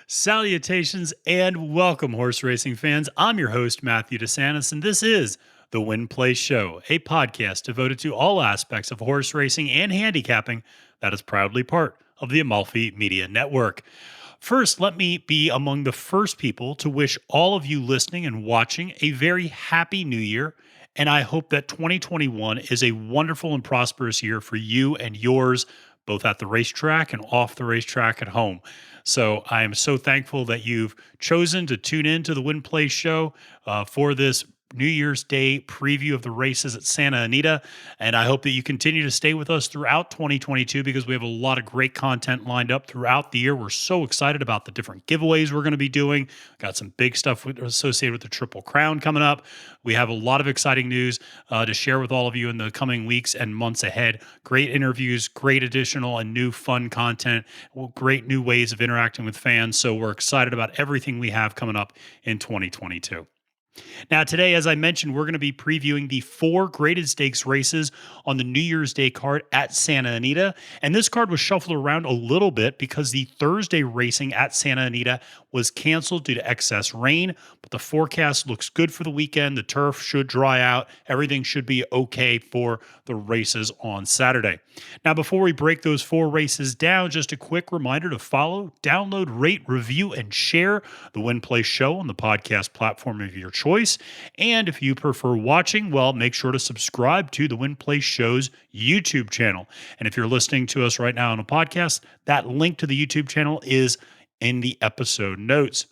Salutations and welcome, horse racing fans. I'm your host, Matthew DeSantis, and this is the Win Play Show, a podcast devoted to all aspects of horse racing and handicapping that is proudly part of the Amalfi Media Network. First, let me be among the first people to wish all of you listening and watching a very happy new year. And I hope that 2021 is a wonderful and prosperous year for you and yours, both at the racetrack and off the racetrack at home. So I am so thankful that you've chosen to tune in to the Win Play Show for this New Year's Day preview of the races at Santa Anita. And I hope that you continue to stay with us throughout 2022 because we have a lot of great content lined up throughout the year. We're so excited about the different giveaways we're going to be doing. Got some big stuff associated with the Triple Crown coming up. We have a lot of exciting news to share with all of you in the coming weeks and months ahead. Great interviews, great additional and new fun content, great new ways of interacting with fans. So we're excited about everything we have coming up in 2022. Now, today, as I mentioned, we're going to be previewing the 4 graded stakes races on the New Year's Day card at Santa Anita. And this card was shuffled around a little bit because the Thursday racing at Santa Anita was canceled due to excess rain. But the forecast looks good for the weekend. The turf should dry out. Everything should be okay for the races on Saturday. Now, before we break those 4 races down, just a quick reminder to follow, download, rate, review, and share the Win Play Show on the podcast platform of your choice. And if you prefer watching, well, make sure to subscribe to the Win Play Show's YouTube channel. And if you're listening to us right now on a podcast, that link to the YouTube channel is in the episode notes.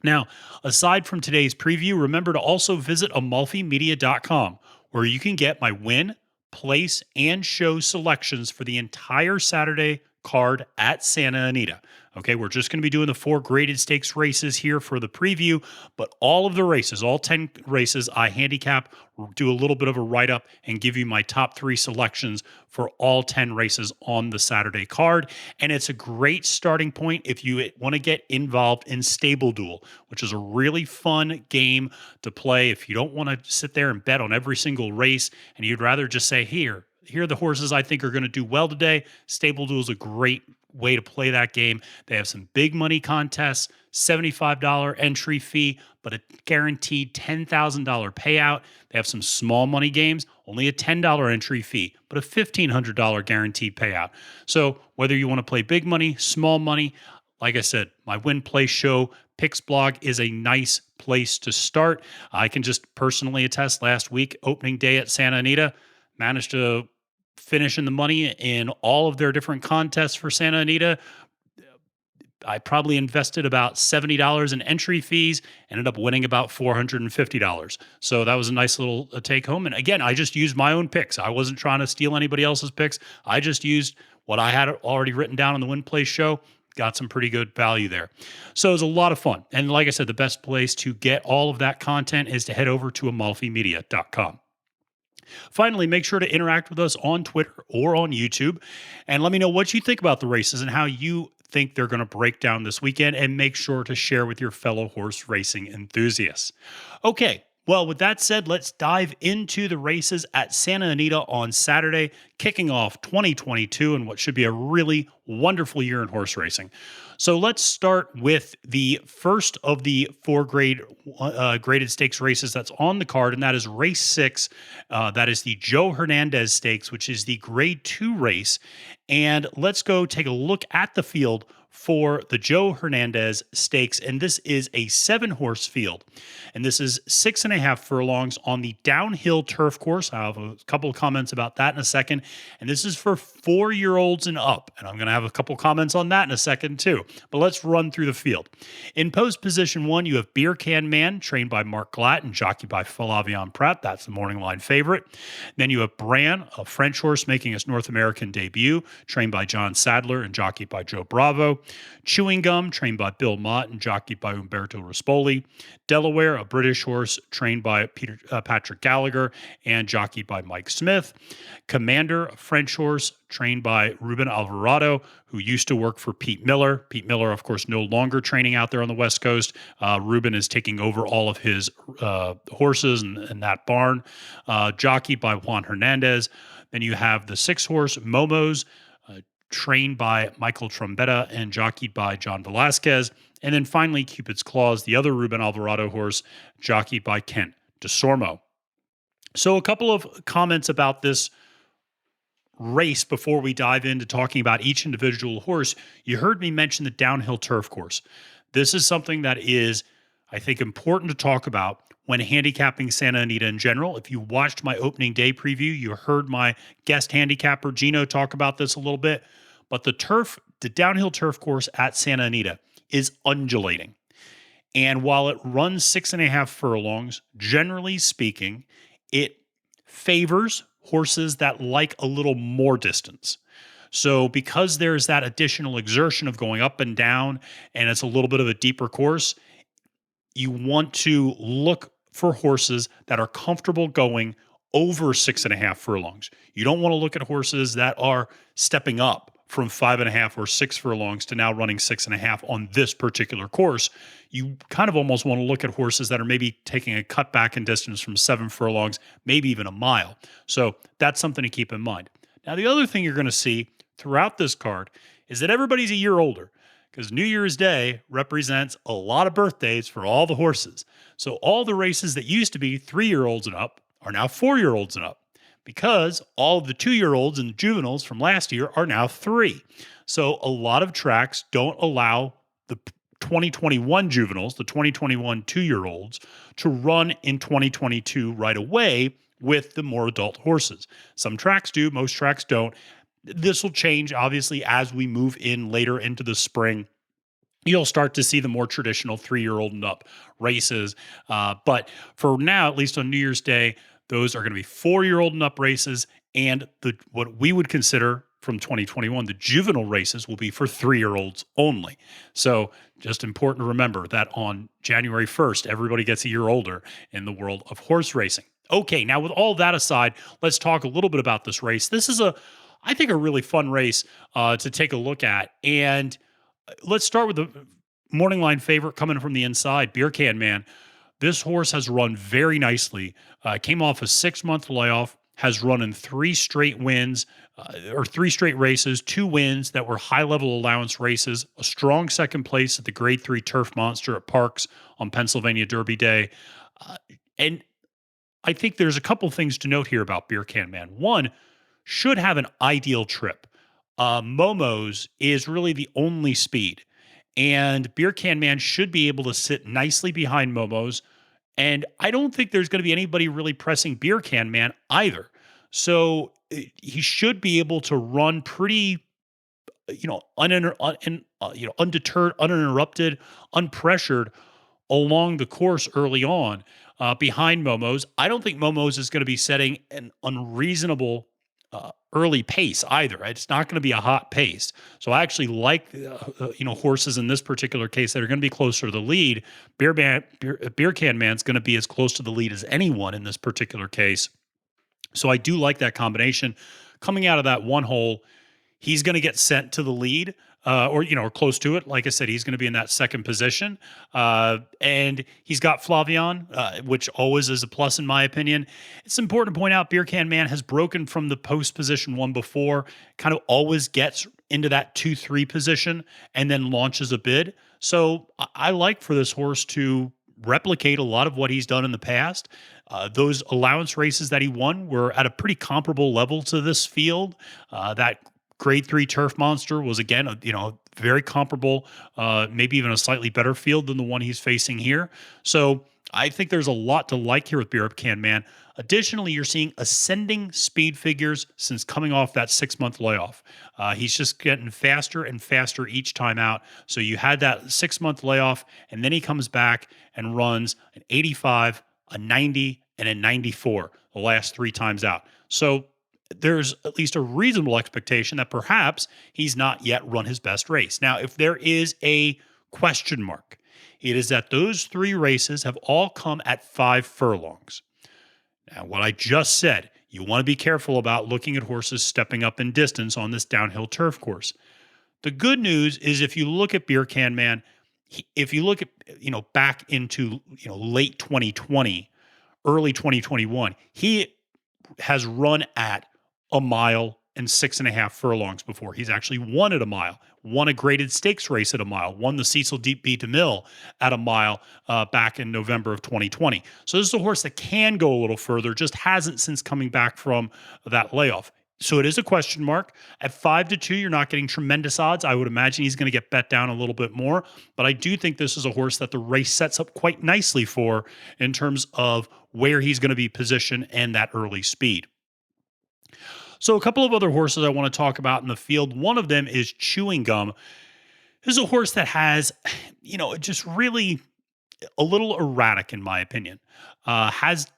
Now, aside from today's preview, remember to also visit amalfimedia.com, where you can get my win, place, and show selections for the entire Saturday card at Santa Anita. Okay, we're just going to be doing the 4 graded stakes races here for the preview, but all of the races, all 10 races, I handicap, do a little bit of a write-up, and give you my top 3 selections for all 10 races on the Saturday card. And it's a great starting point if you want to get involved in Stable Duel, which is a really fun game to play if you don't want to sit there and bet on every single race, and you'd rather just say, here are the horses I think are going to do well today. Stable Duel is a great way to play that game. They have some big money contests, $75 entry fee, but a guaranteed $10,000 payout. They have some small money games, only a $10 entry fee, but a $1,500 guaranteed payout. So whether you want to play big money, small money, like I said, my Win Play Show picks blog is a nice place to start. I can just personally attest, last week, opening day at Santa Anita, managed to finish in the money in all of their different contests for Santa Anita. I probably invested about $70 in entry fees, ended up winning about $450. So that was a nice little take home. And again, I just used my own picks. I wasn't trying to steal anybody else's picks. I just used what I had already written down on the Win Play Show. Got some pretty good value there. So it was a lot of fun. And like I said, the best place to get all of that content is to head over to amalfimedia.com. Finally, make sure to interact with us on Twitter or on YouTube and let me know what you think about the races and how you think they're going to break down this weekend, and make sure to share with your fellow horse racing enthusiasts. Okay, well, with that said, let's dive into the races at Santa Anita on Saturday, kicking off 2022 and what should be a really wonderful year in horse racing. So let's start with the first of the 4 graded stakes races that's on the card, and that is race 6. That is the Joe Hernandez Stakes, which is the grade 2 race. And let's go take a look at the field for the Joe Hernandez Stakes, and this is a 7-horse field, and this is 6.5 furlongs on the downhill turf course. I have a couple of comments about that in a second, and this is for 4-year-olds and up, and I'm going to have a couple comments on that in a second too, but let's run through the field. In post position 1, you have Beer Can Man, trained by Mark Glatt and jockeyed by Flavian Pratt. That's the morning line favorite. Then you have Bran, a French horse making his North American debut, trained by John Sadler and jockeyed by Joe Bravo. Chewing Gum, trained by Bill Mott and jockeyed by Umberto Rispoli. Delaware, a British horse trained by Patrick Gallagher and jockeyed by Mike Smith. Commander, a French horse trained by Ruben Alvarado, who used to work for Pete Miller. Pete Miller, of course, no longer training out there on the West Coast. Ruben is taking over all of his horses in that barn. Jockeyed by Juan Hernandez. Then you have the 6-horse Momos, trained by Michael Trombetta and jockeyed by John Velasquez. And then finally, Cupid's Claws, the other Ruben Alvarado horse, jockeyed by Kent DeSormo. So a couple of comments about this race before we dive into talking about each individual horse. You heard me mention the downhill turf course. This is something that is, I think, important to talk about when handicapping Santa Anita in general. If you watched my opening day preview, you heard my guest handicapper Gino talk about this a little bit. But the downhill turf course at Santa Anita is undulating. And while it runs 6.5 furlongs, generally speaking, it favors horses that like a little more distance. So because there's that additional exertion of going up and down, and it's a little bit of a deeper course, you want to look for horses that are comfortable going over 6.5 furlongs. You don't want to look at horses that are stepping up from 5.5 or 6 furlongs to now running 6.5 on this particular course. You kind of almost want to look at horses that are maybe taking a cut back in distance from 7 furlongs, maybe even a mile. So that's something to keep in mind. Now, the other thing you're going to see throughout this card is that everybody's a year older, because New Year's Day represents a lot of birthdays for all the horses. So all the races that used to be 3-year-olds and up are now 4-year-olds and up, because all of the 2-year-olds and juveniles from last year are now 3. So a lot of tracks don't allow the 2021 juveniles, the 2021 2-year-olds, to run in 2022 right away with the more adult horses. Some tracks do, most tracks don't. This will change, obviously, as we move in later into the spring. You'll start to see the more traditional 3-year-old and up races. But for now, at least on New Year's Day, those are going to be 4-year-old and up races, and what we would consider from 2021, the juvenile races will be for 3-year-olds only. So just important to remember that on January 1st, everybody gets a year older in the world of horse racing. Okay, now with all that aside, let's talk a little bit about this race. This is I think, a really fun race to take a look at. And let's start with the morning line favorite coming from the inside, Beer Can Man. This horse has run very nicely. Came off a 6-month layoff, has run in 3 straight wins, or 3 straight races, 2 wins that were high-level allowance races, a strong second place at the Grade 3 Turf Monster at Parks on Pennsylvania Derby Day. And I think there's a couple things to note here about Beer Can Man. One, should have an ideal trip. Momo's is really the only speed, and Beer Can Man should be able to sit nicely behind Momo's, and I don't think there's going to be anybody really pressing Beer Can Man either. So he should be able to run pretty, undeterred, uninterrupted, unpressured along the course early on behind Momo's. I don't think Momo's is going to be setting an unreasonable early pace either. It's not going to be a hot pace. So I actually like, horses in this particular case that are going to be closer to the lead. Beer Can Man's going to be as close to the lead as anyone in this particular case. So I do like that combination. Coming out of that one hole, he's going to get sent to the lead, or close to it. Like I said, he's going to be in that second position. And he's got Flavian, which always is a plus in my opinion. It's important to point out Beer Can Man has broken from the post position one before, kind of always gets into that 2-3 position and then launches a bid. So I like for this horse to replicate a lot of what he's done in the past. Those allowance races that he won were at a pretty comparable level to this field. That Grade 3 Turf Monster was, again, very comparable, maybe even a slightly better field than the one he's facing here. So I think there's a lot to like here with Beer Can Man. Additionally, you're seeing ascending speed figures since coming off that 6-month layoff. He's just getting faster and faster each time out. So you had that 6-month layoff, and then he comes back and runs an 85, a 90, and a 94 the last 3 times out. So there's at least a reasonable expectation that perhaps he's not yet run his best race. Now, if there is a question mark, it is that those 3 races have all come at 5 furlongs. Now, what I just said, you want to be careful about looking at horses stepping up in distance on this downhill turf course. The good news is if you look at Beer Can Man, if you look at, back into, late 2020, early 2021, he has run at a mile and 6.5 furlongs before. He's actually won at a mile, won a graded stakes race at a mile, won the Cecil Deep Beat de Mill at a mile back in November of 2020. So this is a horse that can go a little further, just hasn't since coming back from that layoff. So it is a question mark. At 5-2, you're not getting tremendous odds. I would imagine he's going to get bet down a little bit more. But I do think this is a horse that the race sets up quite nicely for in terms of where he's going to be positioned and that early speed. So a couple of other horses I want to talk about in the field. One of them is Chewing Gum. This is a horse that has, just really a little erratic in my opinion.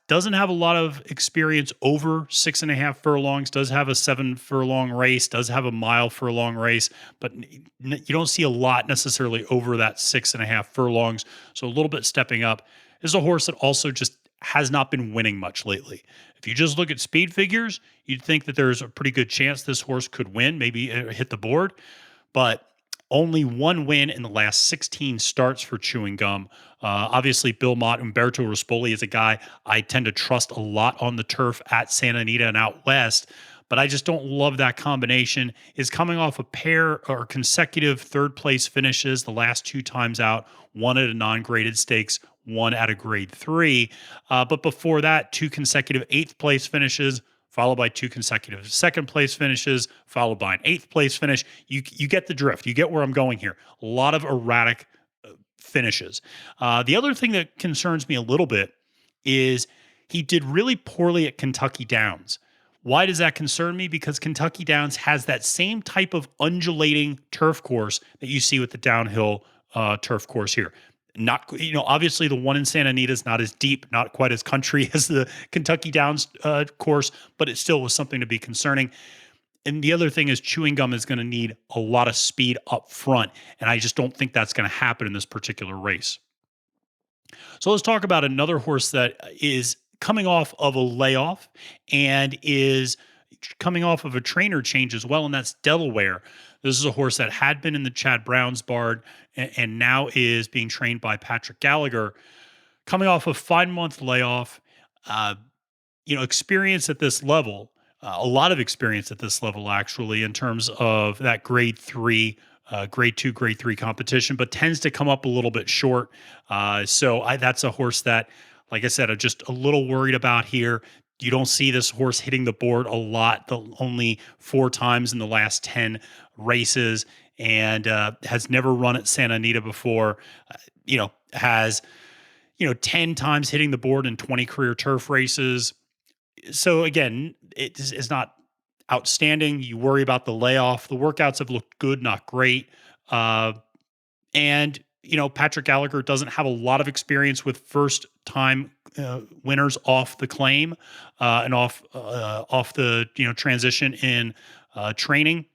Doesn't have a lot of experience over 6.5 furlongs, does have a 7 furlong race, does have a mile furlong race, but you don't see a lot necessarily over that 6.5 furlongs. So a little bit stepping up. This is a horse that also just has not been winning much lately. If you just look at speed figures, you'd think that there's a pretty good chance this horse could win, maybe hit the board, but only 1 win in the last 16 starts for Chewing Gum. Obviously, Bill Mott, Umberto Rispoli is a guy I tend to trust a lot on the turf at Santa Anita and out west, but I just don't love that combination. Is coming off a pair or consecutive 3rd place finishes the last 2 times out, one at a non-graded stakes, one at a grade 3. But before that, 2 consecutive 8th place finishes, followed by 2 consecutive 2nd place finishes, followed by an 8th place finish. You get the drift. You get where I'm going here. A lot of erratic finishes. The other thing that concerns me a little bit is he did really poorly at Kentucky Downs. Why does that concern me? Because Kentucky Downs has that same type of undulating turf course that you see with the downhill turf course here. Not, obviously the one in Santa Anita is not as deep, not quite as country as the Kentucky Downs course, but it still was something to be concerning. And the other thing is Chewing Gum is going to need a lot of speed up front, and I just don't think that's going to happen in this particular race. So let's talk about another horse that is coming off of a layoff and is coming off of a trainer change as well, and that's Delaware. This is a horse that had been in the Chad Brown's barn and now is being trained by Patrick Gallagher. Coming off a 5-month layoff, experience at this level, a lot of experience at this level actually in terms of that grade 3, grade 2, grade 3 competition, but tends to come up a little bit short. That's a horse that, like I said, I'm just a little worried about here. You don't see this horse hitting the board a lot, only 4 times in the last 10 races, and has never run at Santa Anita before. Has 10 times hitting the board in 20 career turf races. So again, it's not outstanding. You worry about the layoff. The workouts have looked good, not great. And Patrick Gallagher doesn't have a lot of experience with first time winners off the claim and off the transition in training.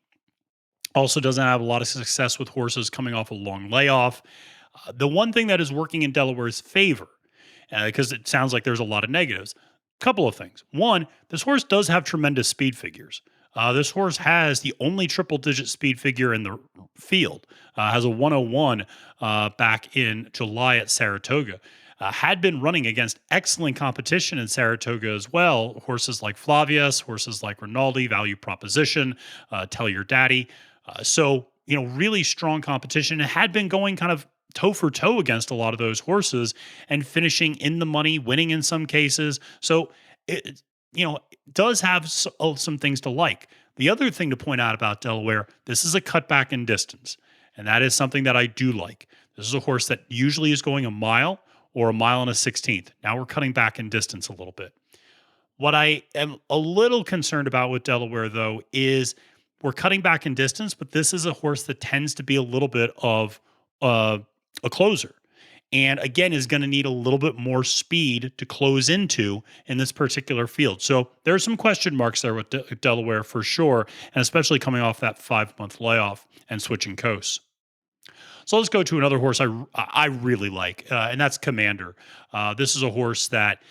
Also doesn't have a lot of success with horses coming off a long layoff. The one thing that is working in Delaware's favor, because it sounds like there's a lot of negatives, couple of things. One, this horse does have tremendous speed figures. This horse has the only triple-digit speed figure in the field. Has a 101 back in July at Saratoga. Had been running against excellent competition in Saratoga as well. Horses like Flavius, horses like Rinaldi, Value Proposition, Tell Your Daddy. Really strong competition. It had been going kind of toe for toe against a lot of those horses and finishing in the money, winning in some cases. So it does have some things to like. The other thing to point out about Delaware, this is a cutback in distance, and that is something that I do like. This is a horse that usually is going a mile or a mile and a 16th. Now we're cutting back in distance a little bit. What I am a little concerned about with Delaware, though, is we're cutting back in distance, but this is a horse that tends to be a little bit of a closer. and again is going to need a little bit more speed to close into in this particular field. So there's some question marks there with Delaware for sure, and especially coming off that 5-month layoff and switching coasts. So let's go to another horse I really like, and that's Commander. This is a horse that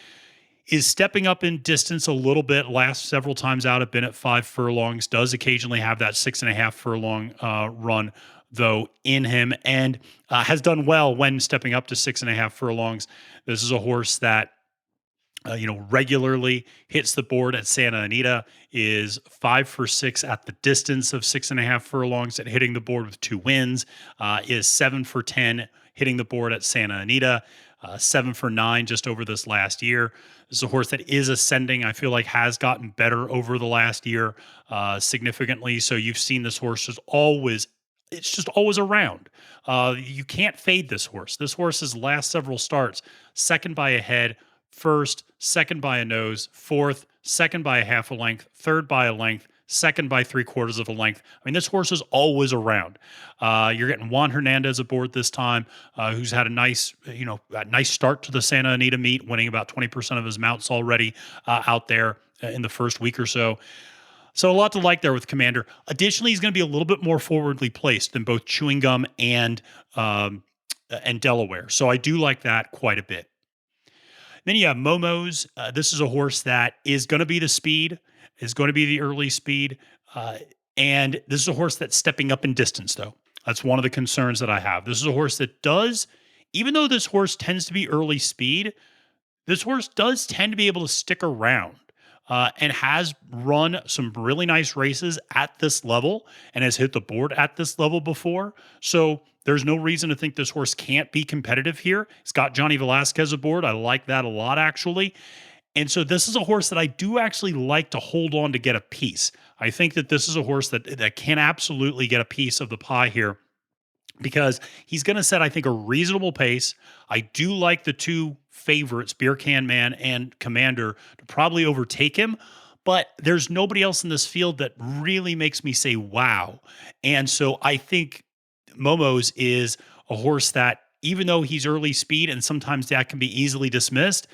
is stepping up in distance a little bit. Last several times out have been at 5 furlongs. Does occasionally have that 6.5 furlong run though in him, and has done well when stepping up to 6.5 furlongs. This is a horse that regularly hits the board at Santa Anita, is 5 for 6 at the distance of 6.5 furlongs, and hitting the board with 2 wins, is 7 for 10 hitting the board at Santa Anita, 7 for 9 just over this last year. This is a horse that is ascending. I feel like has gotten better over the last year significantly. So you've seen this horse it's just always around. You can't fade this horse. This horse's last several starts, second by a head, first, second by a nose, fourth, second by a half a length, third by a length, second by 3/4 of a length. I mean, this horse is always around. You're getting Juan Hernandez aboard this time, who's had a nice start to the Santa Anita meet, winning about 20% of his mounts already out there in the first week or so. So a lot to like there with Commander. Additionally, he's going to be a little bit more forwardly placed than both Chewing Gum and Delaware. So I do like that quite a bit. Then you have Momo's. This is a horse that is going to be the speed, is going to be the early speed. And this is a horse that's stepping up in distance, though. That's one of the concerns that I have. This is a horse that even though this horse tends to be early speed, this horse does tend to be able to stick around. And has run some really nice races at this level and has hit the board at this level before. So there's no reason to think this horse can't be competitive here. It's got Johnny Velasquez aboard. I like that a lot, actually. And so this is a horse that I do actually like to hold on to get a piece. I think that this is a horse that can absolutely get a piece of the pie here, because he's going to set, I think, a reasonable pace. I do like the two favorites, Beer Can Man and Commander, to probably overtake him, but there's nobody else in this field that really makes me say, wow. And so I think Momo's is a horse that, even though he's early speed and sometimes that can be easily dismissed,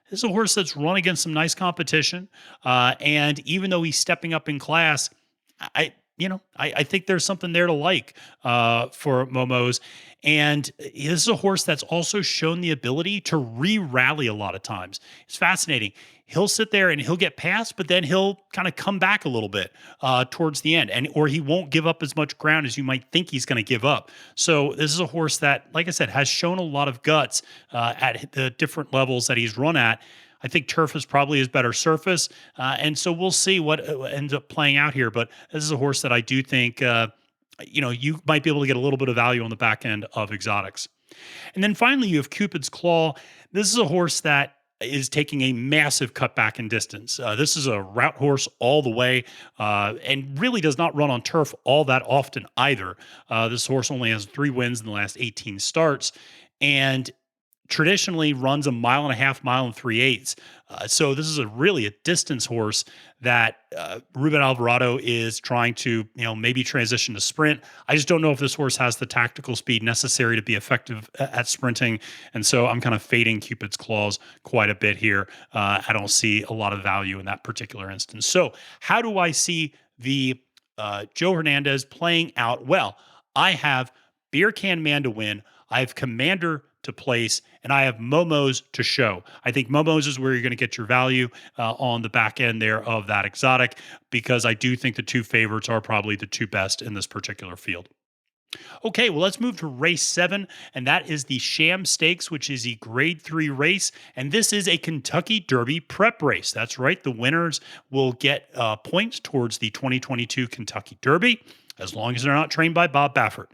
this is a horse that's run against some nice competition. And even though he's stepping up in class, I think there's something there to like for Momo's. And this is a horse that's also shown the ability to re-rally a lot of times. It's fascinating. He'll sit there and he'll get past, but then he'll kind of come back a little bit towards the end, or he won't give up as much ground as you might think he's going to give up. So this is a horse that, like I said, has shown a lot of guts at the different levels that he's run at. I think turf is probably his better surface. And so we'll see what ends up playing out here. But this is a horse that I do think, you might be able to get a little bit of value on the back end of exotics. And then finally, you have Cupid's Claw. This is a horse that is taking a massive cutback in distance. This is a route horse all the way, and really does not run on turf all that often either. This horse only has 3 wins in the last 18 starts, and traditionally runs 1.5 miles, mile 3/8. So this is really a distance horse that Ruben Alvarado is trying to, maybe transition to sprint. I just don't know if this horse has the tactical speed necessary to be effective at sprinting. And so I'm kind of fading Cupid's Claws quite a bit here. I don't see a lot of value in that particular instance. So how do I see the Joe Hernandez playing out? Well, I have Beer Can Man to win. I have Commander to place, and I have Momo's to show. I think Momo's is where you're going to get your value on the back end there of that exotic, because I do think the 2 favorites are probably the 2 best in this particular field. Okay, well, let's move to race 7, and that is the Sham Stakes, which is a grade 3 race, and this is a Kentucky Derby prep race. That's right, the winners will get points towards the 2022 Kentucky Derby, as long as they're not trained by Bob Baffert,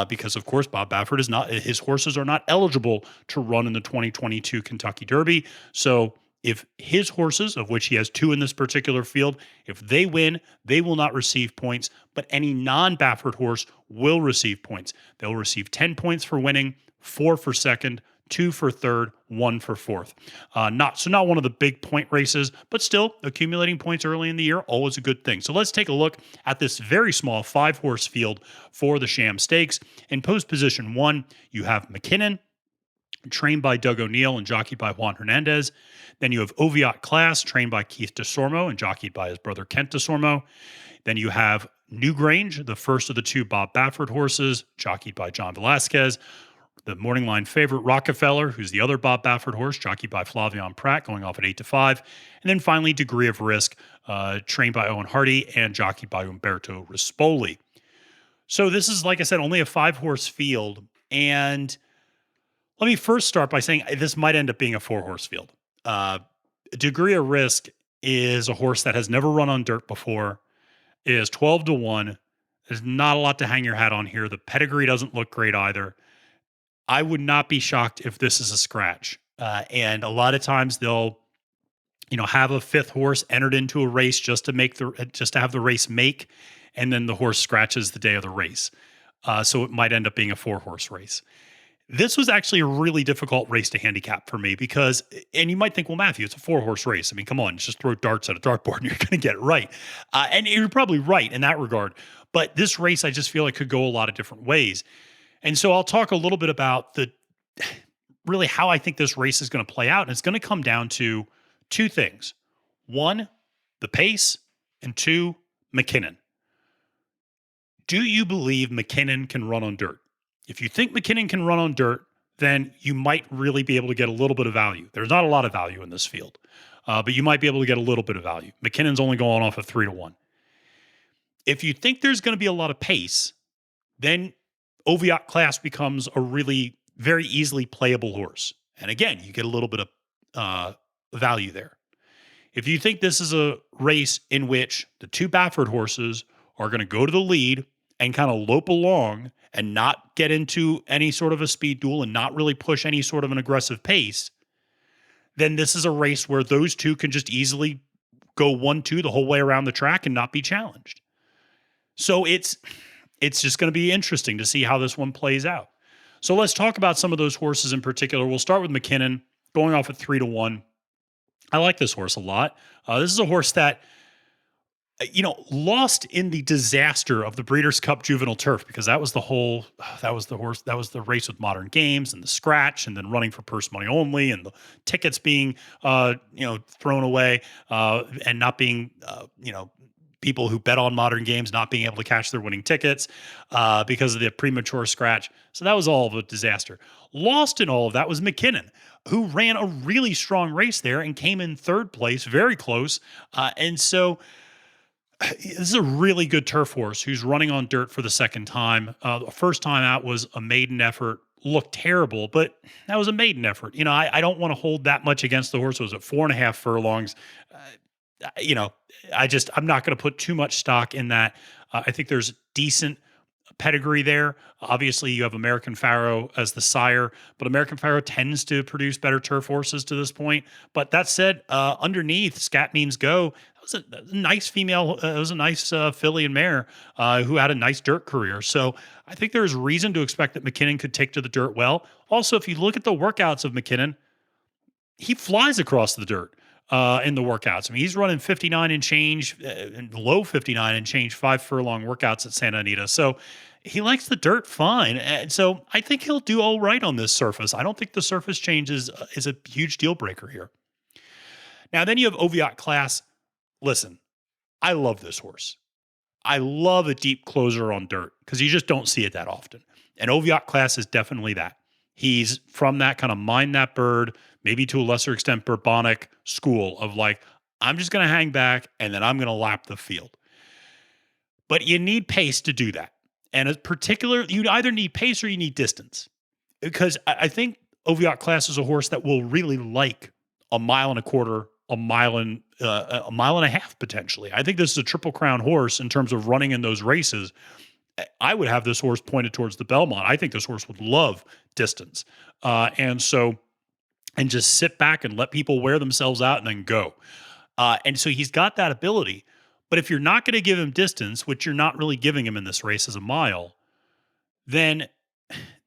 because of course Bob Baffert is not, his horses are not eligible to run in the 2022 Kentucky Derby. So if his horses, of which he has 2 in this particular field, if they win, they will not receive points, but any non-Baffert horse will receive points. They'll receive 10 points for winning, 4 for second, 2 for third, 1 for fourth. Not one of the big point races, but still accumulating points early in the year, always a good thing. So let's take a look at this very small 5-horse field for the Sham Stakes. In post position 1, you have McKinnon, trained by Doug O'Neill and jockeyed by Juan Hernandez. Then you have Oviatt Class, trained by Keith DeSormo and jockeyed by his brother Kent DeSormo. Then you have Newgrange, the first of the two Bob Baffert horses, jockeyed by John Velasquez. The morning line favorite, Rockefeller, who's the other Bob Baffert horse, jockeyed by Flavian Pratt, going off at 8-5. And then finally, Degree of Risk, trained by Owen Hardy and jockeyed by Umberto Rispoli. So this is, like I said, only a 5-horse field. And let me first start by saying this might end up being a 4-horse field. Degree of Risk is a horse that has never run on dirt before. It is 12-1. There's not a lot to hang your hat on here. The pedigree doesn't look great either. I would not be shocked if this is a scratch. And a lot of times they'll, have a 5th horse entered into a race just to have the race make, and then the horse scratches the day of the race. So it might end up being a 4-horse race. This was actually a really difficult race to handicap for me because, and you might think, well, Matthew, it's a 4-horse race. I mean, come on, just throw darts at a dartboard and you're going to get it right. And you're probably right in that regard. But this race, I just feel like could go a lot of different ways. And so I'll talk a little bit about really how I think this race is going to play out. And it's going to come down to 2 things. 1, the pace, and 2, McKinnon. Do you believe McKinnon can run on dirt? If you think McKinnon can run on dirt, then you might really be able to get a little bit of value. There's not a lot of value in this field, but you might be able to get a little bit of value. McKinnon's only going off at 3-1. If you think there's going to be a lot of pace, then Oviatt Class becomes a really very easily playable horse. And again, you get a little bit of value there. If you think this is a race in which the 2 Baffert horses are going to go to the lead and kind of lope along and not get into any sort of a speed duel and not really push any sort of an aggressive pace, then this is a race where those 2 can just easily go 1-2 the whole way around the track and not be challenged. So it's just going to be interesting to see how this one plays out. So let's talk about some of those horses in particular. We'll start with McKinnon, going off at 3-1. I like this horse a lot. This is a horse that, lost in the disaster of the Breeders' Cup Juvenile Turf, because that was the race with Modern Games and the scratch and then running for purse money only and the tickets being, thrown away and not being, people who bet on Modern Games not being able to cash their winning tickets because of the premature scratch. So that was all of a disaster. Lost in all of that was McKinnon, who ran a really strong race there and came in 3rd place, very close. And so this is a really good turf horse who's running on dirt for the 2nd time. The first time out was a maiden effort. Looked terrible, but that was a maiden effort. I don't want to hold that much against the horse. It was at 4.5 furlongs. I'm not going to put too much stock in that. I think there's decent pedigree there. Obviously, you have American Pharaoh as the sire, but American Pharaoh tends to produce better turf horses to this point. But that said, underneath, Scat Means Go, that was a nice female. It was a nice filly and mare who had a nice dirt career. So I think there's reason to expect that McKinnon could take to the dirt well. Also, if you look at the workouts of McKinnon, he flies across the dirt. In the workouts. I mean, he's running 59 and change, low 59 and change, 5 furlong workouts at Santa Anita. So he likes the dirt fine. And so I think he'll do all right on this surface. I don't think the surface change is a huge deal breaker here. Now, then you have Oviatt Class. Listen, I love this horse. I love a deep closer on dirt because you just don't see it that often. And Oviatt Class is definitely that. He's from that kind of mind that bird, maybe to a lesser extent Bourbonic school of like, I'm just going to hang back and then I'm going to lap the field. But you need pace to do that. And in particular, you either need pace or you need distance. Because I think Oviatt Class is a horse that will really like 1.25 miles, a mile and a half potentially. I think this is a Triple Crown horse in terms of running in those races. I would have this horse pointed towards the Belmont. I think this horse would love distance. And just sit back and let people wear themselves out and then go. And so he's got that ability. But if you're not going to give him distance, which you're not really giving him in this race as a mile, then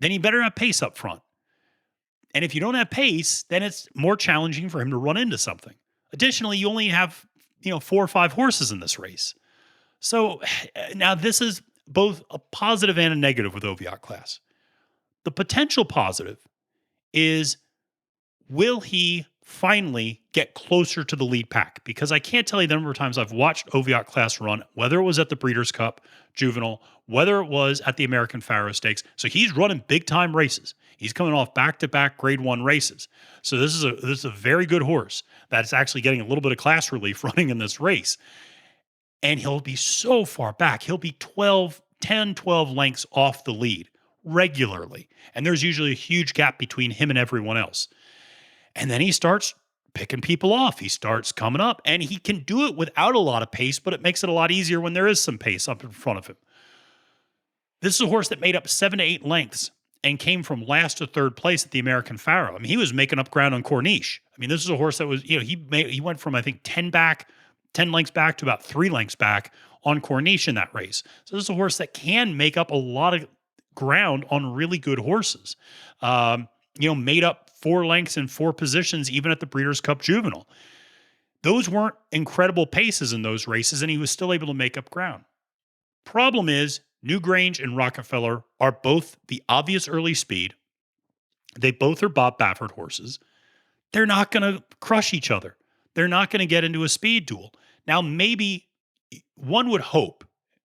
you better have pace up front. And if you don't have pace, then it's more challenging for him to run into something. Additionally, you only have 4 or 5 horses in this race. So now this is both a positive and a negative with Oviatt Class. The potential positive is, will he finally get closer to the lead pack? Because I can't tell you the number of times I've watched Oviatt Class run, whether it was at the Breeders' Cup Juvenile, whether it was at the American Pharaoh Stakes. So he's running big time races. He's coming off back-to-back Grade 1 races. So this is a very good horse that's actually getting a little bit of class relief running in this race. And he'll be so far back. He'll be 10, 12 lengths off the lead regularly. And there's usually a huge gap between him and everyone else. And then he starts picking people off. He starts coming up, and he can do it without a lot of pace, but it makes it a lot easier when there is some pace up in front of him. This is a horse that made up 7 to 8 lengths and came from last to third place at the American Pharaoh. I mean, he was making up ground on Corniche. I mean, this is a horse that was, he went from, I think, 10 lengths back to about 3 lengths back on Corniche in that race. So this is a horse that can make up a lot of ground on really good horses. Made up 4 lengths in 4 positions, even at the Breeders' Cup Juvenile. Those weren't incredible paces in those races, and he was still able to make up ground. Problem is, Newgrange and Rockefeller are both the obvious early speed. They both are Bob Baffert horses. They're not going to crush each other. They're not going to get into a speed duel. Now, maybe one would hope,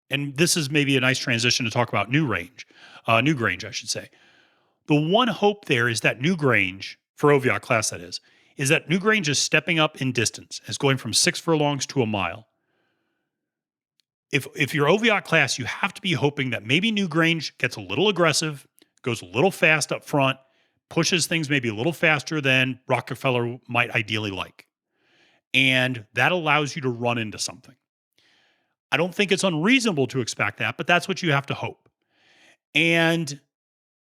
and this is maybe a nice transition to talk about Newgrange, I should say. The one hope there is that Newgrange, for Oviatt Class that is that Newgrange is stepping up in distance, is going from 6 furlongs to a mile. If you're Oviatt Class, you have to be hoping that maybe Newgrange gets a little aggressive, goes a little fast up front, pushes things maybe a little faster than Rockefeller might ideally like. And that allows you to run into something. I don't think it's unreasonable to expect that, but that's what you have to hope. And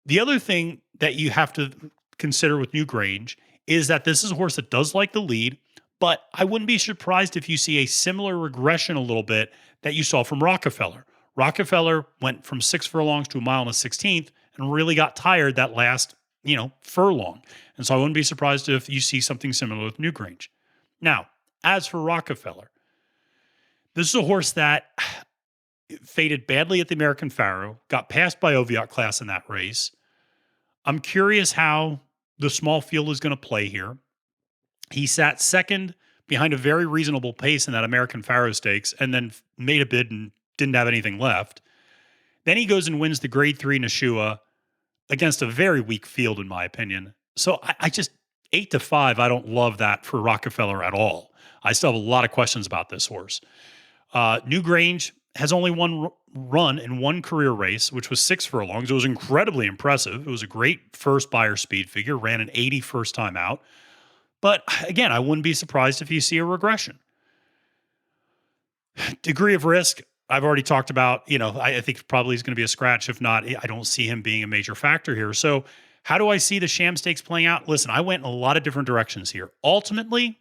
the other thing that you have to consider with Newgrange is that this is a horse that does like the lead, but I wouldn't be surprised if you see a similar regression a little bit that you saw from Rockefeller. Rockefeller went from 6 furlongs to a mile and a 16th and really got tired that last, furlong. And so I wouldn't be surprised if you see something similar with Newgrange. Now, as for Rockefeller, this is a horse that faded badly at the American Pharaoh, got passed by Oviatt Class in that race. I'm curious how the small field is going to play here. He sat second behind a very reasonable pace in that American Pharaoh Stakes and then made a bid and didn't have anything left. Then he goes and wins the Grade 3 Nashua against a very weak field, in my opinion. So I just, 8-5, I don't love that for Rockefeller at all. I still have a lot of questions about this horse. Newgrange has only one run in one career race, which was 6 furlongs. It was incredibly impressive. It was a great first Beyer speed figure, ran an 80 first time out. But again, I wouldn't be surprised if you see a regression. Degree of risk, I've already talked about, I think probably is going to be a scratch. If not, I don't see him being a major factor here. So how do I see the Sham Stakes playing out? Listen, I went in a lot of different directions here. Ultimately,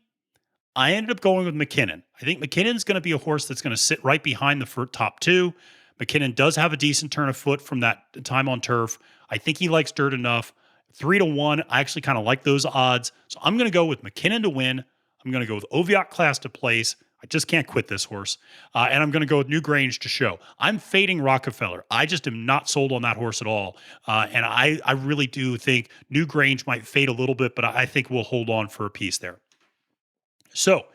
I ended up going with McKinnon. I think McKinnon's going to be a horse that's going to sit right behind the top 2. McKinnon does have a decent turn of foot from that time on turf. I think he likes dirt enough. 3-1, I actually kind of like those odds. So I'm going to go with McKinnon to win. I'm going to go with Oviatt Class to place. I just can't quit this horse. And I'm going to go with Newgrange to show. I'm fading Rockefeller. I just am not sold on that horse at all. And I really do think Newgrange might fade a little bit, but I think we'll hold on for a piece there. So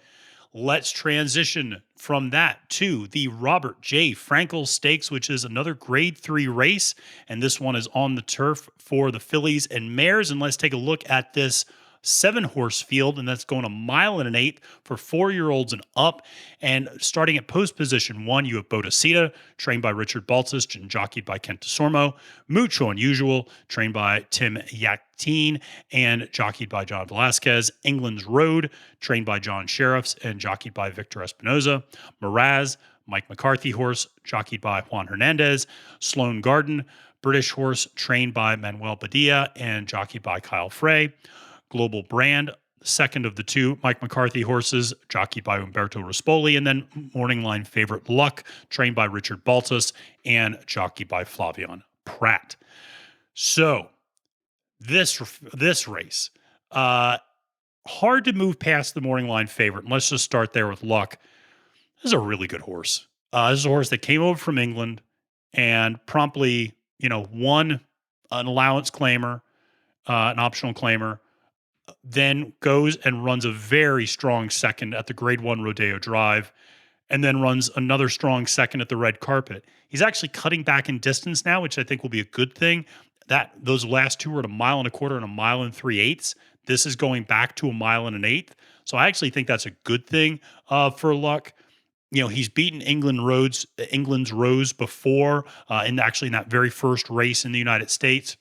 let's transition from that to the Robert J. Frankel Stakes, which is another Grade 3 race. And this one is on the turf for the fillies and mares. And let's take a look at this 7-horse field, and that's going 1.1 miles for 4-year-olds and up. And starting at post position 1, you have Bodacita, trained by Richard Baltzis and jockeyed by Kent DeSormo. Mucho Unusual, trained by Tim Yakteen and jockeyed by John Velasquez. England's Road, trained by John Sheriffs and jockeyed by Victor Espinoza. Miraz, Mike McCarthy horse, jockeyed by Juan Hernandez. Sloane Garden, British horse, trained by Manuel Badia and jockeyed by Kyle Frey. Global Brand, second of the 2 Mike McCarthy horses, jockeyed by Umberto Rispoli, and then Morning Line favorite Luck, trained by Richard Baltzis and jockeyed by Flavian Pratt. So this race, hard to move past the Morning Line favorite. And let's just start there with Luck. This is a really good horse. This is a horse that came over from England and promptly, won an allowance claimer. an optional claimer, then goes and runs a very strong second at the Grade 1 Rodeo Drive, and then runs another strong second at the red carpet. He's actually cutting back in distance now, which I think will be a good thing. That those last two were at a mile and a quarter and a mile and 3/8. This is going back to a mile and an eighth. So I actually think that's a good thing for Luck. He's beaten England's Rose before, in that very first race in the United States.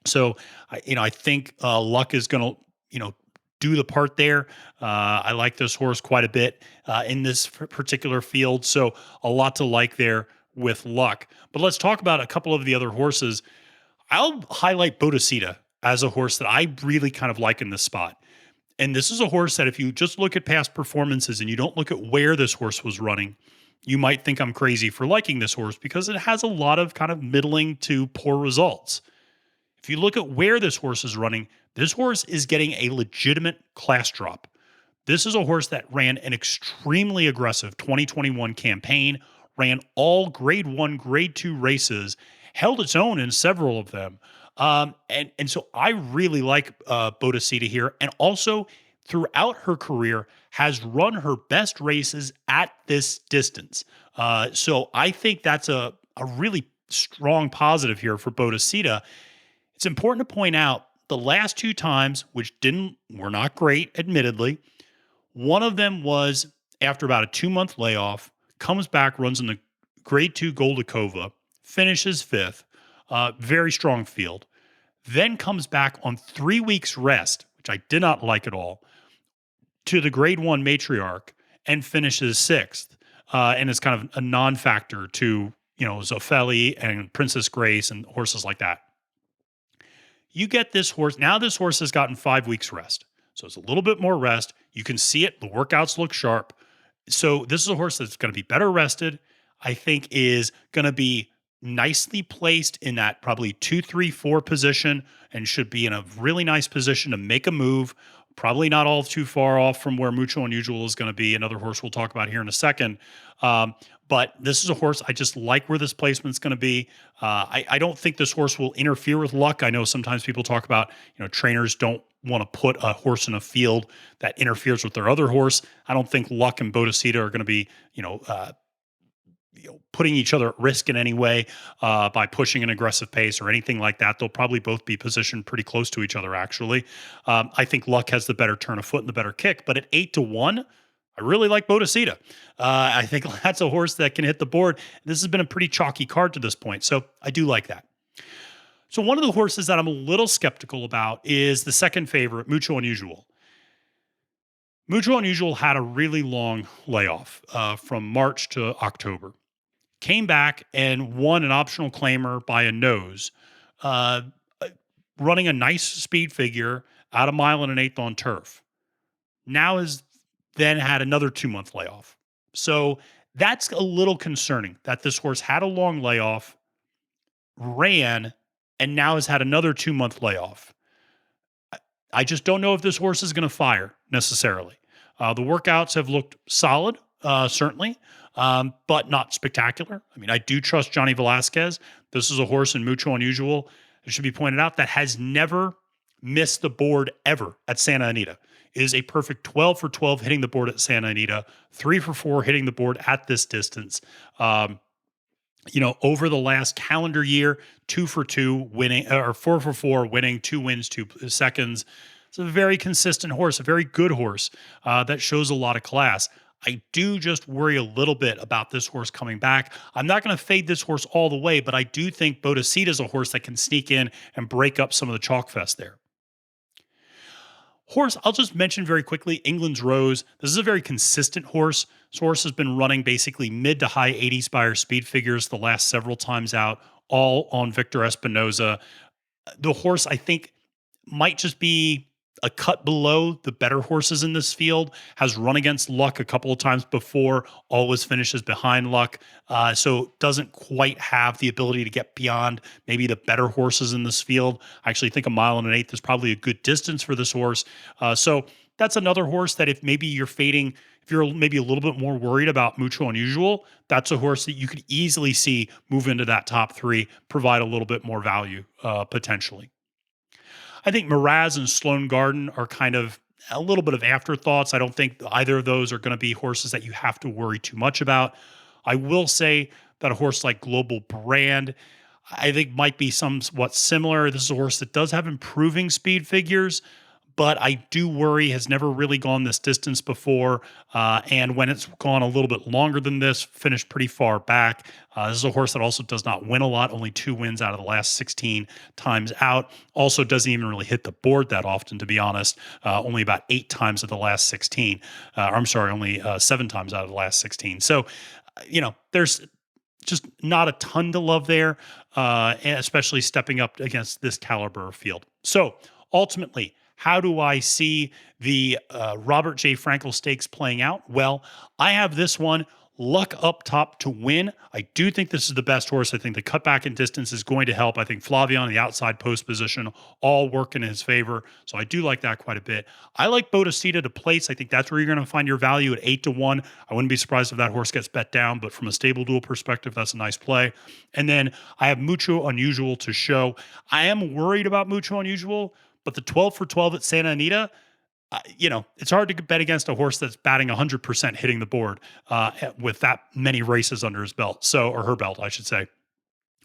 So, I think Luck is going to, do the part there. I like this horse quite a bit in this particular field. So, a lot to like there with Luck. But let's talk about a couple of the other horses. I'll highlight Bodacita as a horse that I really kind of like in this spot. And this is a horse that if you just look at past performances and you don't look at where this horse was running, you might think I'm crazy for liking this horse because it has a lot of kind of middling to poor results. If you look at where this horse is running, this horse is getting a legitimate class drop. This is a horse that ran an extremely aggressive 2021 campaign, ran all Grade 1, Grade 2 races, held its own in several of them. And so I really like Bodacita here. And also, throughout her career, has run her best races at this distance. So I think that's a really strong positive here for Bodacita. It's important to point out the last two times, which were not great, admittedly. One of them was after about a 2-month layoff, comes back, runs in the Grade 2 Goldakova, finishes fifth, very strong field. Then comes back on 3 weeks rest, which I did not like at all, to the Grade 1 Matriarch and finishes sixth. And it's kind of a non-factor to, Zofeli and Princess Grace and horses like that. You get this horse. Now this horse has gotten 5 weeks rest. So it's a little bit more rest. You can see it. The workouts look sharp. So this is a horse that's going to be better rested. I think is going to be nicely placed in that probably 2, 3, 4 position and should be in a really nice position to make a move. Probably not all too far off from where Mucho Unusual is going to be. Another horse we'll talk about here in a second. But this is a horse I just like where this placement's going to be. I don't think this horse will interfere with Luck. I know sometimes people talk about, trainers don't want to put a horse in a field that interferes with their other horse. I don't think Luck and Bodacita are going to be, putting each other at risk in any way by pushing an aggressive pace or anything like that. They'll probably both be positioned pretty close to each other, actually. I think Luck has the better turn of foot and the better kick, but at 8-1, I really like Bodacita. I think that's a horse that can hit the board. This has been a pretty chalky card to this point, so I do like that. So one of the horses that I'm a little skeptical about is the second favorite, Mucho Unusual. Mucho Unusual had a really long layoff from March to October. Came back and won an optional claimer by a nose, running a nice speed figure at a mile and an eighth on turf. Now has then had another 2-month layoff. So that's a little concerning that this horse had a long layoff, ran, and now has had another 2-month layoff. I just don't know if this horse is going to fire necessarily. The workouts have looked solid, certainly, but not spectacular. I mean, I do trust Johnny Velasquez. This is a horse in Mucho Unusual, it should be pointed out, that has never missed the board ever at Santa Anita. It is a perfect 12 for 12 hitting the board at Santa Anita, 3 for 4 hitting the board at this distance. Over the last calendar year, 2 for 2 winning, or 4 for 4 winning, 2 wins, 2 seconds. It's a very consistent horse, a very good horse that shows a lot of class. I do just worry a little bit about this horse coming back. I'm not going to fade this horse all the way, but I do think Bodacita is a horse that can sneak in and break up some of the chalk fest there. Horse, I'll just mention very quickly, England's Rose. This is a very consistent horse. This horse has been running basically mid to high 80s by her speed figures the last several times out, all on Victor Espinoza. The horse, I think, might just be a cut below the better horses in this field, has run against Luck a couple of times before, always finishes behind Luck, so doesn't quite have the ability to get beyond maybe the better horses in this field. I actually think a mile and an eighth is probably a good distance for this horse. So that's another horse that if maybe you're fading, if you're maybe a little bit more worried about Mucho Unusual, that's a horse that you could easily see move into that top 3, provide a little bit more value potentially. I think Miraz and Sloan Garden are kind of a little bit of afterthoughts. I don't think either of those are going to be horses that you have to worry too much about. I will say that a horse like Global Brand, I think might be somewhat similar. This is a horse that does have improving speed figures, but I do worry has never really gone this distance before. And when it's gone a little bit longer than this, finished pretty far back. This is a horse that also does not win a lot, only 2 wins out of the last 16 times out. Also doesn't even really hit the board that often, to be honest. Only about 8 times of the last 16. I'm sorry, only 7 times out of the last 16. So, there's just not a ton to love there, especially stepping up against this caliber of field. So ultimately, how do I see the Robert J. Frankel Stakes playing out? Well, I have this one luck up top to win. I do think this is the best horse. I think the cutback in distance is going to help. I think Flavion, the outside post position, all work in his favor. So I do like that quite a bit. I like Bodacita to place. I think that's where you're going to find your value at 8-1. I wouldn't be surprised if that horse gets bet down, but from a stable duel perspective, that's a nice play. And then I have Mucho Unusual to show. I am worried about Mucho Unusual, but the 12 for 12 at Santa Anita, it's hard to bet against a horse that's batting 100% hitting the board with that many races under his belt. Or her belt, I should say.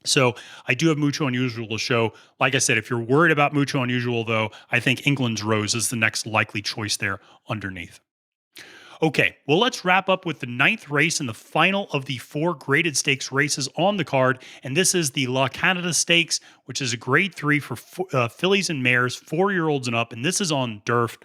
So I do have Mucho Unusual to show. Like I said, if you're worried about Mucho Unusual, though, I think England's Rose is the next likely choice there underneath. Okay, well, let's wrap up with the 9th race and the final of the 4 graded stakes races on the card. And this is the La Canada Stakes, which is a grade 3 for fillies and mares, 4-year-olds and up. And this is on DERF.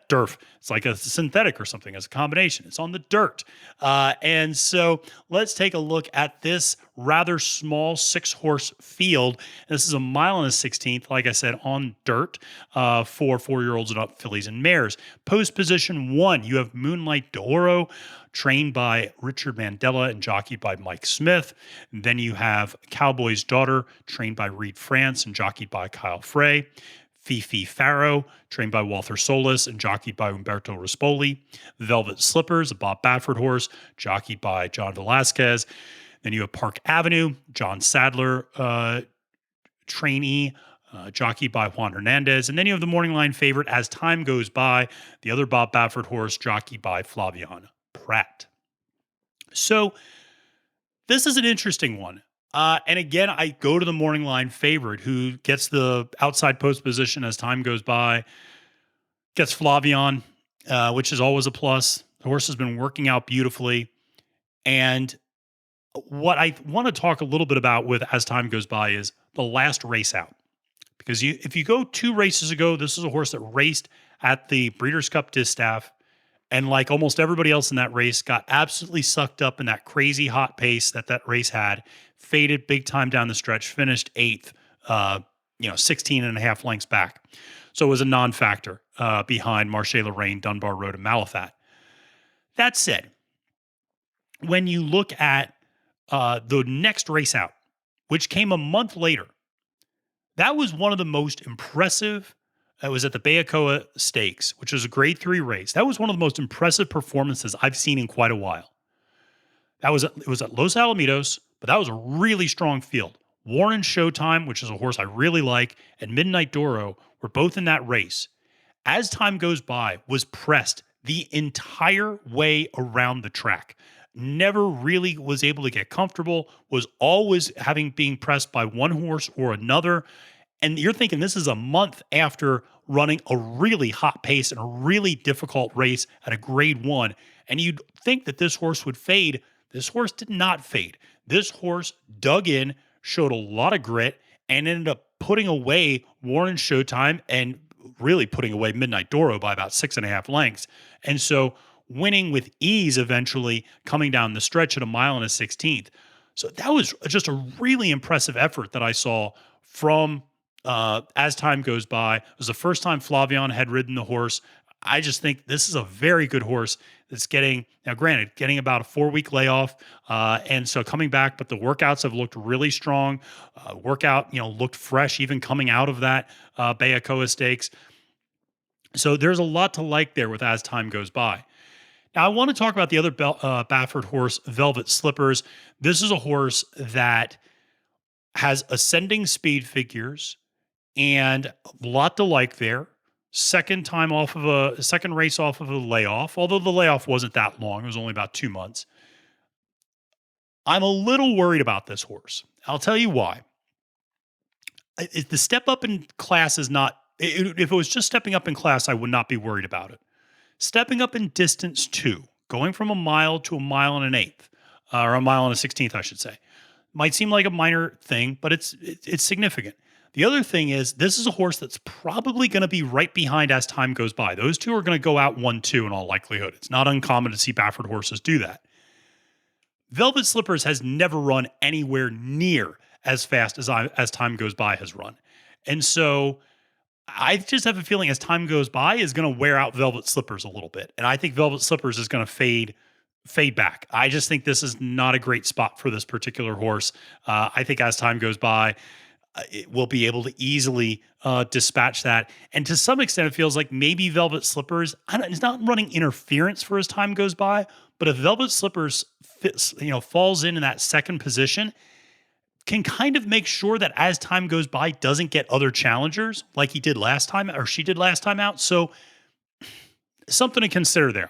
DERF. It's like a synthetic or something as a combination. It's on the dirt. And so let's take a look at this rather small 6-horse field. This is a 1.16 miles, like I said, on dirt for 4-year-olds and up fillies and mares. Post position 1, you have Moonlight d'Oro, trained by Richard Mandela and jockeyed by Mike Smith. And then you have Cowboy's Daughter, trained by Reed France and jockeyed by Kyle Frey. Fifi Faro, trained by Walter Solis and jockeyed by Umberto Rispoli. Velvet Slippers, a Bob Baffert horse, jockeyed by John Velasquez. Then you have Park Avenue, John Sadler, trainee, jockeyed by Juan Hernandez. And then you have the morning line favorite, As Time Goes By, the other Bob Baffert horse, jockeyed by Flavion Pratt. So this is an interesting one. And again, I go to the morning line favorite who gets the outside post position as time goes by, gets Flavion, which is always a plus. The horse has been working out beautifully. And what I want to talk a little bit about with as time goes by is the last race out. Because if you go 2 races ago, this is a horse that raced at the Breeders' Cup Distaff. And like almost everybody else in that race, got absolutely sucked up in that crazy hot pace that race had, faded big time down the stretch, finished 8th, 16 and a half lengths back. So it was a non-factor behind Marche Lorraine, Dunbar Road, and Malafat. That said, when you look at the next race out, which came a month later, that was one of the most impressive. It was at the Bayakoa Stakes, which was a grade 3 race. That was one of the most impressive performances I've seen in quite a while. It was at Los Alamitos, but that was a really strong field. Warren Showtime, which is a horse I really like, and Midnight Doro were both in that race. As time goes by, was pressed the entire way around the track. Never really was able to get comfortable, was always being pressed by one horse or another. And you're thinking this is a month after running a really hot pace and a really difficult race at a grade 1. And you'd think that this horse would fade. This horse did not fade. This horse dug in, showed a lot of grit, and ended up putting away Warren Showtime and really putting away Midnight Doro by about 6.5 lengths. And so winning with ease eventually coming down the stretch at 1.16 miles. So that was just a really impressive effort that I saw from as time goes by. It was the first time Flavion had ridden the horse. I just think this is a very good horse that's getting about a 4-week layoff. And so coming back, but the workouts have looked really strong. Workout, looked fresh even coming out of that Bayakoa Stakes. So there's a lot to like there with as time goes by. Now, I want to talk about the other Baffert horse, Velvet Slippers. This is a horse that has ascending speed figures, and a lot to like there. Second race off of a layoff, although the layoff wasn't that long. It was only about 2 months. I'm a little worried about this horse. I'll tell you why. The step up in class is not, if it was just stepping up in class, I would not be worried about it. Stepping up in distance too, going from a mile to a mile and an eighth, or a mile and a 16th, I should say, might seem like a minor thing, but it's significant. The other thing is, this is a horse that's probably going to be right behind as time goes by. Those two are going to go out 1-2 in all likelihood. It's not uncommon to see Baffert horses do that. Velvet Slippers has never run anywhere near as fast as time goes by has run. And so I just have a feeling as time goes by is going to wear out Velvet Slippers a little bit. And I think Velvet Slippers is going to fade back. I just think this is not a great spot for this particular horse. I think as time goes by, it will be able to easily dispatch that. And to some extent, it feels like maybe Velvet Slippers, it's not running interference for as time goes by, but if Velvet Slippers falls in that second position, can kind of make sure that as time goes by, doesn't get other challengers like he did last time, or she did last time out. So something to consider there.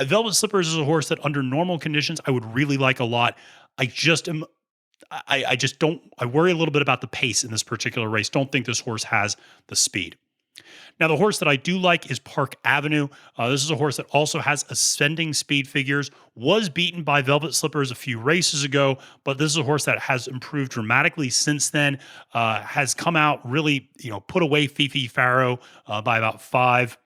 Velvet Slippers is a horse that under normal conditions, I would really like a lot. I worry a little bit about the pace in this particular race. Don't think this horse has the speed. Now, the horse that I do like is Park Avenue. This is a horse that also has ascending speed figures, was beaten by Velvet Slippers a few races ago, but this is a horse that has improved dramatically since then, has come out really, put away Fifi Farrow by about 5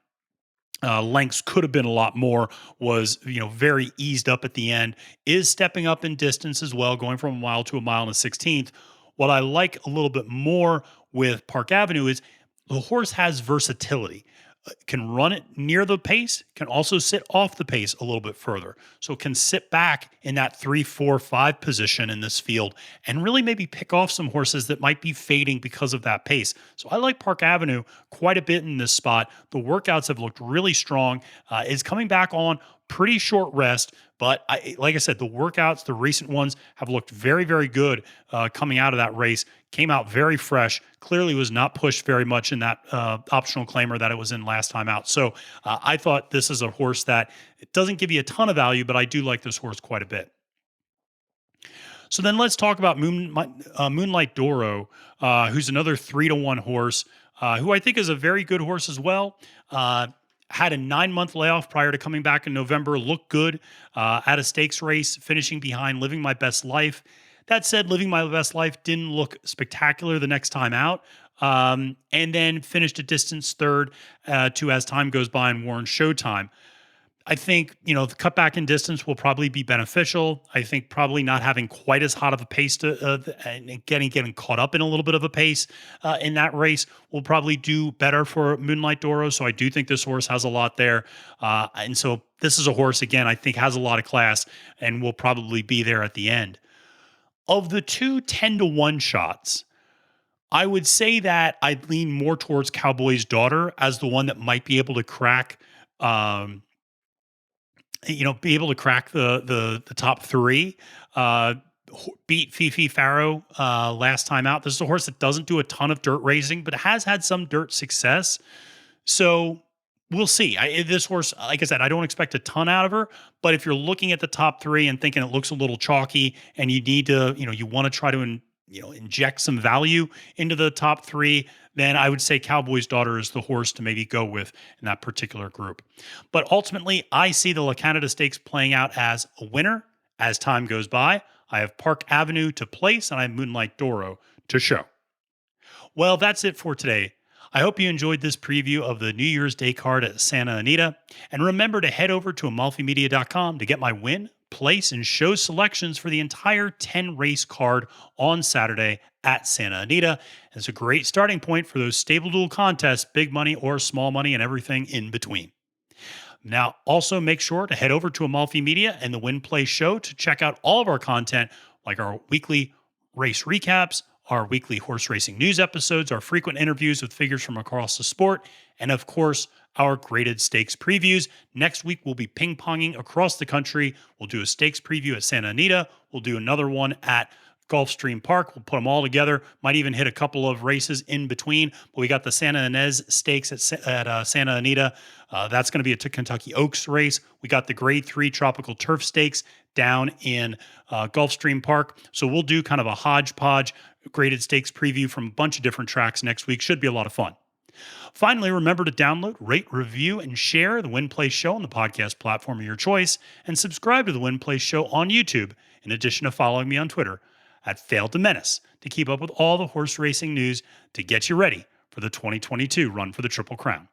lengths, could have been a lot more, was, very eased up at the end, is stepping up in distance as well, going from a mile to a mile and a 16th. What I like a little bit more with Park Avenue is the horse has versatility. Can run it near the pace, can also sit off the pace a little bit further. So can sit back in that 3, 4, 5 position in this field and really maybe pick off some horses that might be fading because of that pace. So I like Park Avenue quite a bit in this spot. The workouts have looked really strong. Is coming back on pretty short rest, but like I said, the workouts, the recent ones, have looked very, very good coming out of that race. Came out very fresh. Clearly was not pushed very much in that optional claimer that it was in last time out. So I thought this is a horse that it doesn't give you a ton of value, but I do like this horse quite a bit. So then let's talk about Moonlight Doro, who's another 3-1 horse, who I think is a very good horse as well. Had a 9-month layoff prior to coming back in November, looked good at a stakes race, finishing behind Living My Best Life. That said, Living My Best Life didn't look spectacular the next time out, and then finished a distance third to As Time Goes By and Warren Showtime. I think, the cutback in distance will probably be beneficial. I think probably not having quite as hot of a pace and getting caught up in a little bit of a pace in that race will probably do better for Moonlight Doro. So I do think this horse has a lot there. And so this is a horse, again, I think has a lot of class and will probably be there at the end. Of the two 10-1 shots, I would say that I'd lean more towards Cowboy's Daughter as the one that might be able to crack the top 3, beat Fifi Farrow last time out. This is a horse that doesn't do a ton of dirt racing, but has had some dirt success. So we'll see. This horse, like I said, I don't expect a ton out of her, but if you're looking at the top 3 and thinking it looks a little chalky and you need to, you want to try to inject some value into the top 3, then I would say Cowboy's Daughter is the horse to maybe go with in that particular group. But ultimately, I see the La Canada Stakes playing out as a winner as time goes by. I have Park Avenue to place, and I have Moonlight Doro to show. Well, that's it for today. I hope you enjoyed this preview of the New Year's Day card at Santa Anita. And remember to head over to amalfimedia.com to get my win, place, and show selections for the entire 10-race card on Saturday at Santa Anita. It's a great starting point for those stable duel contests, big money or small money, and everything in between. Now, also make sure to head over to Amalfi Media and the Win Play Show to check out all of our content, like our weekly race recaps, our weekly horse racing news episodes, our frequent interviews with figures from across the sport, and of course, our graded stakes previews. Next week, we'll be ping-ponging across the country. We'll do a stakes preview at Santa Anita. We'll do another one at Gulfstream Park. We'll put them all together. Might even hit a couple of races in between. But we got the Santa Ynez Stakes at Santa Anita. That's going to be a Kentucky Oaks race. We got the Grade 3 Tropical Turf Stakes down in Gulfstream Park. So we'll do kind of a hodgepodge graded stakes preview from a bunch of different tracks next week. Should be a lot of fun. Finally, remember to download, rate, review, and share the Win Place Show on the podcast platform of your choice, and subscribe to the Win Place Show on YouTube, in addition to following me on Twitter at Fail to Menace to keep up with all the horse racing news to get you ready for the 2022 run for the Triple Crown.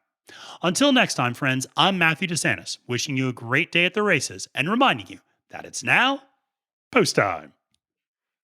Until next time, friends, I'm Matthew DeSantis, wishing you a great day at the races and reminding you that it's now post time.